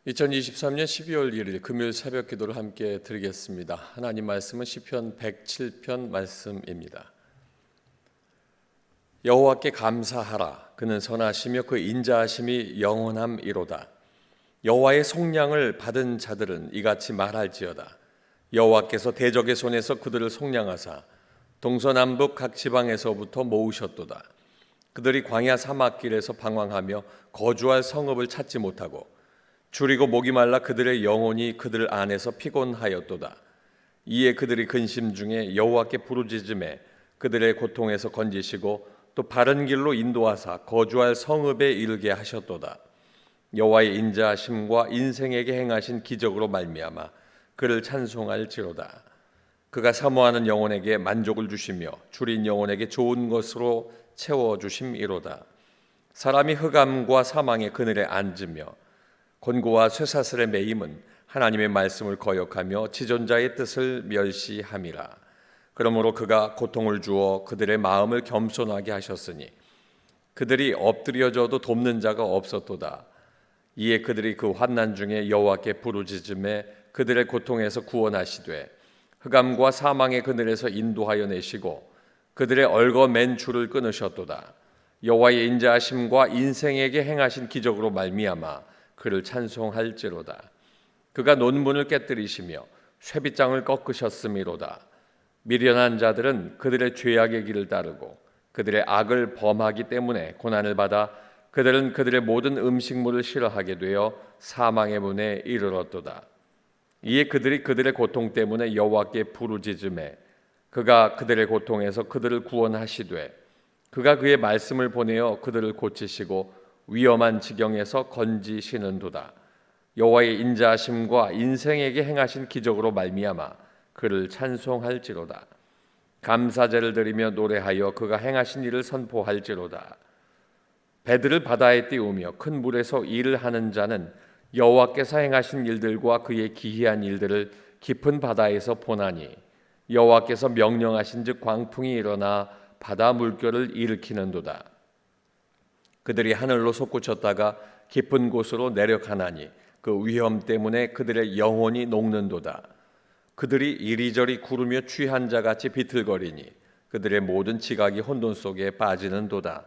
2023년 12월 1일 금요일 새벽 기도를 함께 드리겠습니다. 하나님 말씀은 시편 107편 말씀입니다. 여호와께 감사하라. 그는 선하시며 그 인자하심이 영원함이로다. 여호와의 속량을 받은 자들은 이같이 말할지어다. 여호와께서 대적의 손에서 그들을 속량하사 동서남북 각 지방에서부터 모으셨도다. 그들이 광야 사막길에서 방황하며 거주할 성읍을 찾지 못하고 줄이고 목이 말라 그들의 영혼이 그들 안에서 피곤하였도다. 이에 그들이 근심 중에 여호와께 부르짖음에 그들의 고통에서 건지시고 또 바른 길로 인도하사 거주할 성읍에 이르게 하셨도다. 여호와의 인자하심과 인생에게 행하신 기적으로 말미암아 그를 찬송할지로다. 그가 사모하는 영혼에게 만족을 주시며 줄인 영혼에게 좋은 것으로 채워주심이로다. 사람이 흑암과 사망의 그늘에 앉으며 곤고와 쇠사슬의 매임은 하나님의 말씀을 거역하며 지존자의 뜻을 멸시함이라. 그러므로 그가 고통을 주어 그들의 마음을 겸손하게 하셨으니 그들이 엎드려져도 돕는 자가 없었도다. 이에 그들이 그 환난 중에 여호와께 부르짖음에 그들의 고통에서 구원하시되 흑암과 사망의 그늘에서 인도하여 내시고 그들의 얽어맨 줄을 끊으셨도다. 여호와의 인자하심과 인생에게 행하신 기적으로 말미암아 그를 찬송할지로다. 그가 논문을 깨뜨리시며 쇠빗장을 꺾으셨음이로다. 미련한 자들은 그들의 죄악의 길을 따르고 그들의 악을 범하기 때문에 고난을 받아 그들은 그들의 모든 음식물을 싫어하게 되어 사망의 문에 이르렀도다. 이에 그들이 그들의 고통 때문에 여호와께 부르짖음에 그가 그들의 고통에서 그들을 구원하시되 그가 그의 말씀을 보내어 그들을 고치시고 위험한 지경에서 건지시는도다. 여호와의 인자하심과 인생에게 행하신 기적으로 말미암아 그를 찬송할지로다. 감사제를 드리며 노래하여 그가 행하신 일을 선포할지로다. 배들을 바다에 띄우며 큰 물에서 일을 하는 자는 여호와께서 행하신 일들과 그의 기이한 일들을 깊은 바다에서 보나니 여호와께서 명령하신즉 광풍이 일어나 바다 물결을 일으키는도다. 그들이 하늘로 솟구쳤다가 깊은 곳으로 내려가나니 그 위험 때문에 그들의 영혼이 녹는도다. 그들이 이리저리 구르며 취한 자같이 비틀거리니 그들의 모든 지각이 혼돈 속에 빠지는도다.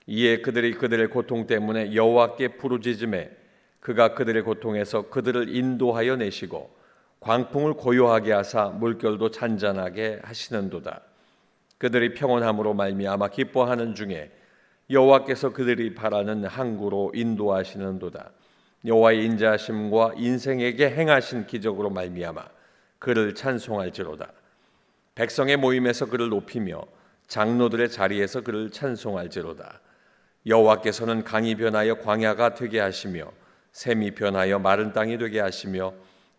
이에 그들이 그들의 고통 때문에 여호와께 부르짖음에 그가 그들의 고통에서 그들을 인도하여 내시고 광풍을 고요하게 하사 물결도 잔잔하게 하시는도다. 그들이 평온함으로 말미암아 기뻐하는 중에 여호와께서 그들이 바라는 항구로 인도하시는도다. 여호와의 인자하심과 인생에게 행하신 기적으로 말미암아 그를 찬송할지로다. 백성의 모임에서 그를 높이며 장로들의 자리에서 그를 찬송할지로다. 여호와께서는 강이 변하여 광야가 되게 하시며 샘이 변하여 마른 땅이 되게 하시며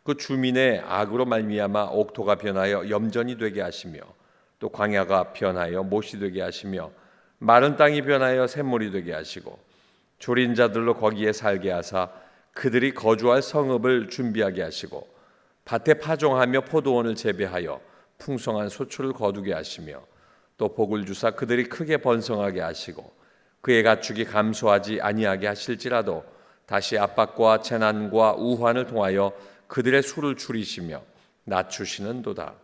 그 주민의 악으로 말미암아 옥토가 변하여 염전이 되게 하시며 또 광야가 변하여 못이 되게 하시며 마른 땅이 변하여 샘물이 되게 하시고 졸인 자들로 거기에 살게 하사 그들이 거주할 성읍을 준비하게 하시고 밭에 파종하며 포도원을 재배하여 풍성한 소출을 거두게 하시며 또 복을 주사 그들이 크게 번성하게 하시고 그의 가축이 감소하지 아니하게 하실지라도 다시 압박과 재난과 우환을 통하여 그들의 수를 줄이시며 낮추시는도다.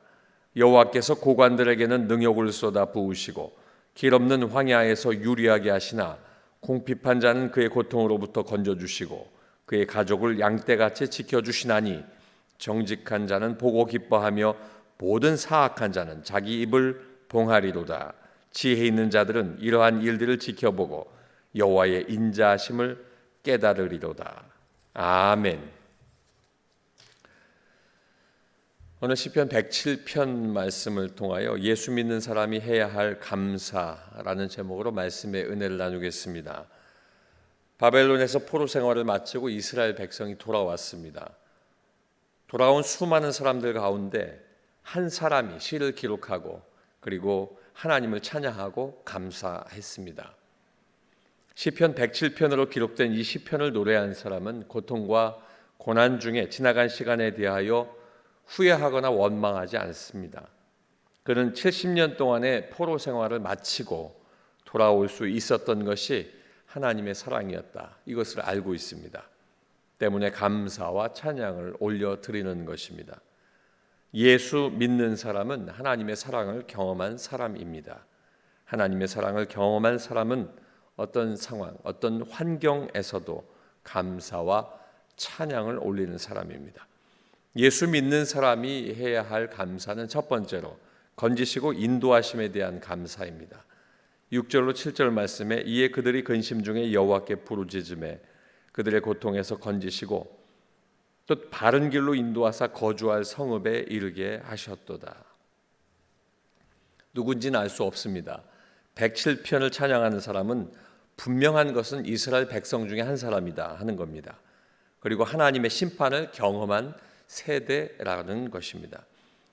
여호와께서 고관들에게는 능욕을 쏟아 부으시고 길 없는 황야에서 유리하게 하시나 궁핍한 자는 그의 고통으로부터 건져주시고 그의 가족을 양떼같이 지켜주시나니 정직한 자는 보고 기뻐하며 모든 사악한 자는 자기 입을 봉하리로다. 지혜 있는 자들은 이러한 일들을 지켜보고 여호와의 인자하심을 깨달으리로다. 아멘. 오늘 시편 107편 말씀을 통하여 예수 믿는 사람이 해야 할 감사라는 제목으로 말씀의 은혜를 나누겠습니다. 바벨론에서 포로 생활을 마치고 이스라엘 백성이 돌아왔습니다. 돌아온 수많은 사람들 가운데 한 사람이 시를 기록하고 그리고 하나님을 찬양하고 감사했습니다. 시편 107편으로 기록된 이 시편을 노래한 사람은 고통과 고난 중에 지나간 시간에 대하여 후회하거나 원망하지 않습니다. 그는 70년 동안의 포로 생활을 마치고 돌아올 수 있었던 것이 하나님의 사랑이었다. 이것을 알고 있습니다. 때문에 감사와 찬양을 올려드리는 것입니다. 예수 믿는 사람은 하나님의 사랑을 경험한 사람입니다. 하나님의 사랑을 경험한 사람은 어떤 상황, 어떤 환경에서도 감사와 찬양을 올리는 사람입니다. 예수 믿는 사람이 해야 할 감사는 첫 번째로 건지시고 인도하심에 대한 감사입니다. 6절로 7절 말씀에 이에 그들이 근심 중에 여호와께 부르짖음에 그들의 고통에서 건지시고 또 바른 길로 인도하사 거주할 성읍에 이르게 하셨도다. 누군지는 알 수 없습니다. 107편을 찬양하는 사람은 분명한 것은 이스라엘 백성 중에 한 사람이다 하는 겁니다. 그리고 하나님의 심판을 경험한 세대라는 것입니다.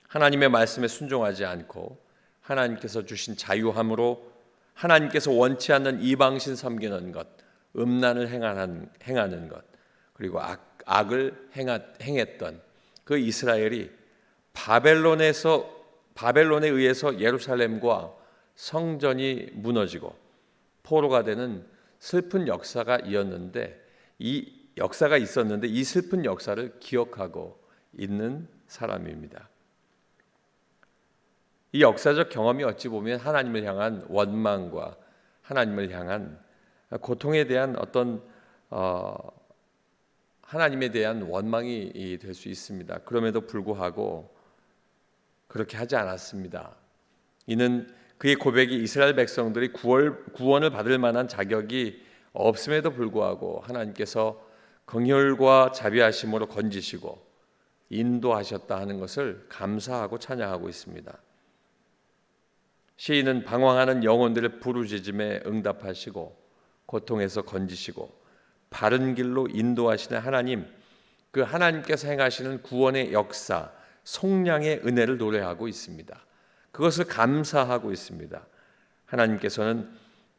하나님의 말씀에 순종하지 않고 하나님께서 주신 자유함으로 하나님께서 원치 않는 이방신 섬기는 것, 음란을 행하는 것, 그리고 악을 행했던 그 이스라엘이 바벨론에 의해서 예루살렘과 성전이 무너지고 포로가 되는 슬픈 역사가 있었는데 이 슬픈 역사를 기억하고 있는 사람입니다. 이 역사적 경험이 어찌 보면 하나님을 향한 원망과 하나님을 향한 고통에 대한 어떤 하나님에 대한 원망이 될 수 있습니다. 그럼에도 불구하고 그렇게 하지 않았습니다. 이는 그의 고백이 이스라엘 백성들이 구원을 받을 만한 자격이 없음에도 불구하고 하나님께서 긍휼과 자비하심으로 건지시고 인도하셨다 하는 것을 감사하고 찬양하고 있습니다. 시인은 방황하는 영혼들의 부르짖음에 응답하시고 고통에서 건지시고 바른 길로 인도하시는 하나님, 그 하나님께서 행하시는 구원의 역사, 속량의 은혜를 노래하고 있습니다. 그것을 감사하고 있습니다. 하나님께서는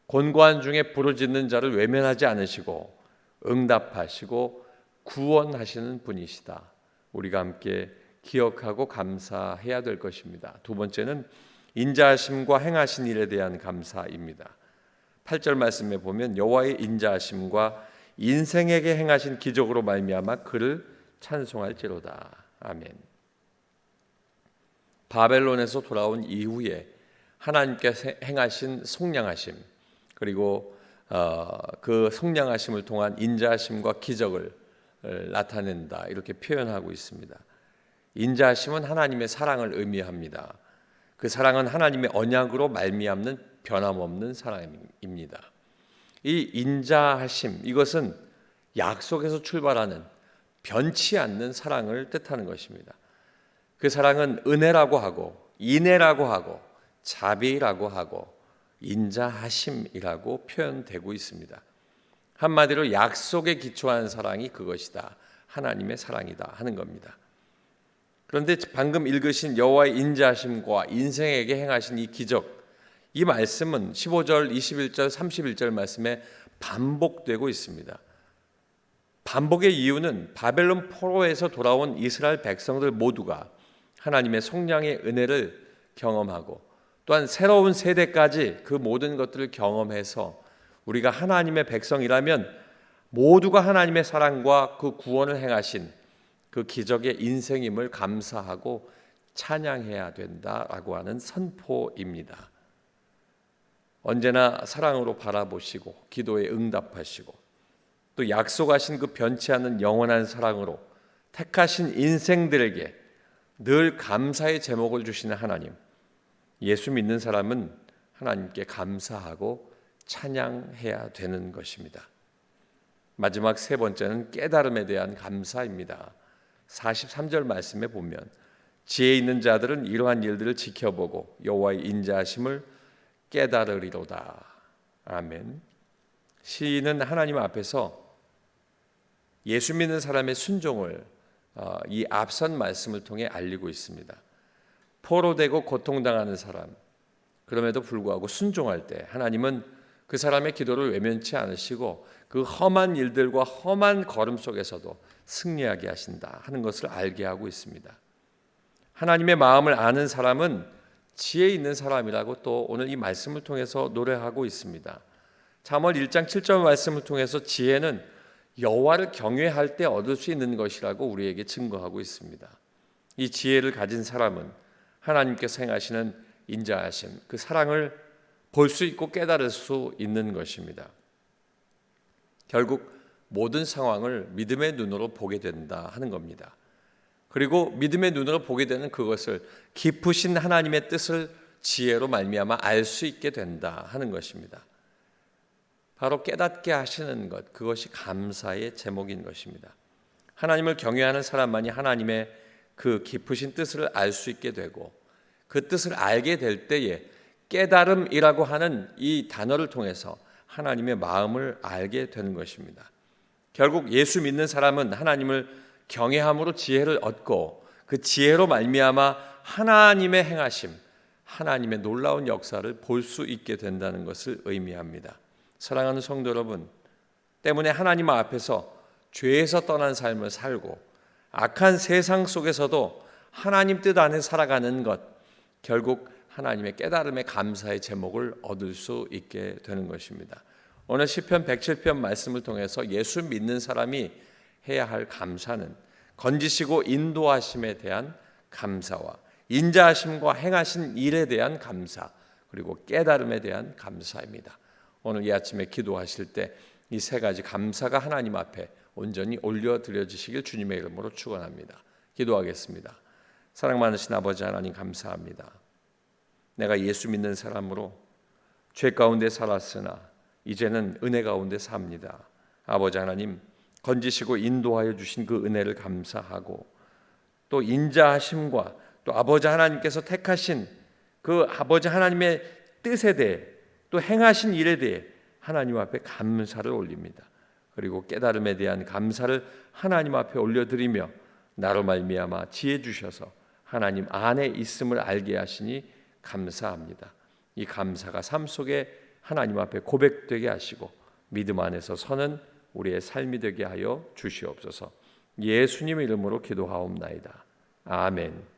곤고한 중에 부르짖는 자를 외면하지 않으시고 응답하시고 구원하시는 분이시다. 우리가 함께 기억하고 감사해야 될 것입니다. 두 번째는 인자하심과 행하신 일에 대한 감사입니다. 8절 말씀에 보면 여호와의 인자하심과 인생에게 행하신 기적으로 말미암아 그를 찬송할지로다. 아멘. 바벨론에서 돌아온 이후에 하나님께서 행하신 속량하심, 그리고 그 속량하심을 통한 인자하심과 기적을 나타낸다, 이렇게 표현하고 있습니다. 인자하심은 하나님의 사랑을 의미합니다. 그 사랑은 하나님의 언약으로 말미암는 변함없는 사랑입니다. 이 인자하심, 이것은 약속에서 출발하는 변치 않는 사랑을 뜻하는 것입니다. 그 사랑은 은혜라고 하고 인애라고 하고 자비라고 하고 인자하심이라고 표현되고 있습니다. 한마디로 약속에 기초한 사랑이 그것이다, 하나님의 사랑이다 하는 겁니다. 그런데 방금 읽으신 여호와의 인자하심과 인생에게 행하신 이 기적, 이 말씀은 15절, 21절, 31절 말씀에 반복되고 있습니다. 반복의 이유는 바벨론 포로에서 돌아온 이스라엘 백성들 모두가 하나님의 속량의 은혜를 경험하고 또한 새로운 세대까지 그 모든 것들을 경험해서 우리가 하나님의 백성이라면 모두가 하나님의 사랑과 그 구원을 행하신 그 기적의 인생임을 감사하고 찬양해야 된다라고 하는 선포입니다. 언제나 사랑으로 바라보시고 기도에 응답하시고 또 약속하신 그 변치 않는 영원한 사랑으로 택하신 인생들에게 늘 감사의 제목을 주시는 하나님, 예수 믿는 사람은 하나님께 감사하고 찬양해야 되는 것입니다. 마지막 세 번째는 깨달음에 대한 감사입니다. 43절 말씀에 보면 지혜 있는 자들은 이러한 일들을 지켜보고 여호와의 인자하심을 깨달으리로다. 아멘. 시인은 하나님 앞에서 예수 믿는 사람의 순종을 이 앞선 말씀을 통해 알리고 있습니다. 포로되고 고통당하는 사람, 그럼에도 불구하고 순종할 때 하나님은 그 사람의 기도를 외면치 않으시고 그 험한 일들과 험한 걸음 속에서도 승리하게 하신다 하는 것을 알게 하고 있습니다. 하나님의 마음을 아는 사람은 지혜 있는 사람이라고 또 오늘 이 말씀을 통해서 노래하고 있습니다. 잠언 1장 7절 말씀을 통해서 지혜는 여호와를 경외할 때 얻을 수 있는 것이라고 우리에게 증거하고 있습니다. 이 지혜를 가진 사람은 하나님께서 행하시는 인자하심, 그 사랑을 볼 수 있고 깨달을 수 있는 것입니다. 결국 모든 상황을 믿음의 눈으로 보게 된다 하는 겁니다. 그리고 믿음의 눈으로 보게 되는 그것을 깊으신 하나님의 뜻을 지혜로 말미암아 알 수 있게 된다 하는 것입니다. 바로 깨닫게 하시는 것, 그것이 감사의 제목인 것입니다. 하나님을 경외하는 사람만이 하나님의 그 깊으신 뜻을 알 수 있게 되고, 그 뜻을 알게 될 때에 깨달음이라고 하는 이 단어를 통해서 하나님의 마음을 알게 되는 것입니다. 결국 예수 믿는 사람은 하나님을 경외함으로 지혜를 얻고, 그 지혜로 말미암아 하나님의 행하심, 하나님의 놀라운 역사를 볼 수 있게 된다는 것을 의미합니다. 사랑하는 성도 여러분, 때문에 하나님 앞에서 죄에서 떠난 삶을 살고 악한 세상 속에서도 하나님 뜻 안에 살아가는 것, 결국 하나님의 깨달음의 감사의 제목을 얻을 수 있게 되는 것입니다. 오늘 시편 107편 말씀을 통해서 예수 믿는 사람이 해야 할 감사는 건지시고 인도하심에 대한 감사와 인자하심과 행하신 일에 대한 감사, 그리고 깨달음에 대한 감사입니다. 오늘 이 아침에 기도하실 때 이 세 가지 감사가 하나님 앞에 온전히 올려드려지시길 주님의 이름으로 축원합니다. 기도하겠습니다. 사랑 많으신 아버지 하나님, 감사합니다. 내가 예수 믿는 사람으로 죄 가운데 살았으나 이제는 은혜 가운데 삽니다. 아버지 하나님, 건지시고 인도하여 주신 그 은혜를 감사하고, 또 인자하심과 또 아버지 하나님께서 택하신 그 아버지 하나님의 뜻에 대해, 또 행하신 일에 대해 하나님 앞에 감사를 올립니다. 그리고 깨달음에 대한 감사를 하나님 앞에 올려드리며, 나로 말미암아 지혜 주셔서 하나님 안에 있음을 알게 하시니 감사합니다. 이 감사가 삶 속에 하나님 앞에 고백되게 하시고 믿음 안에서 서는 우리의 삶이 되게 하여 주시옵소서. 예수님의 이름으로 기도하옵나이다. 아멘.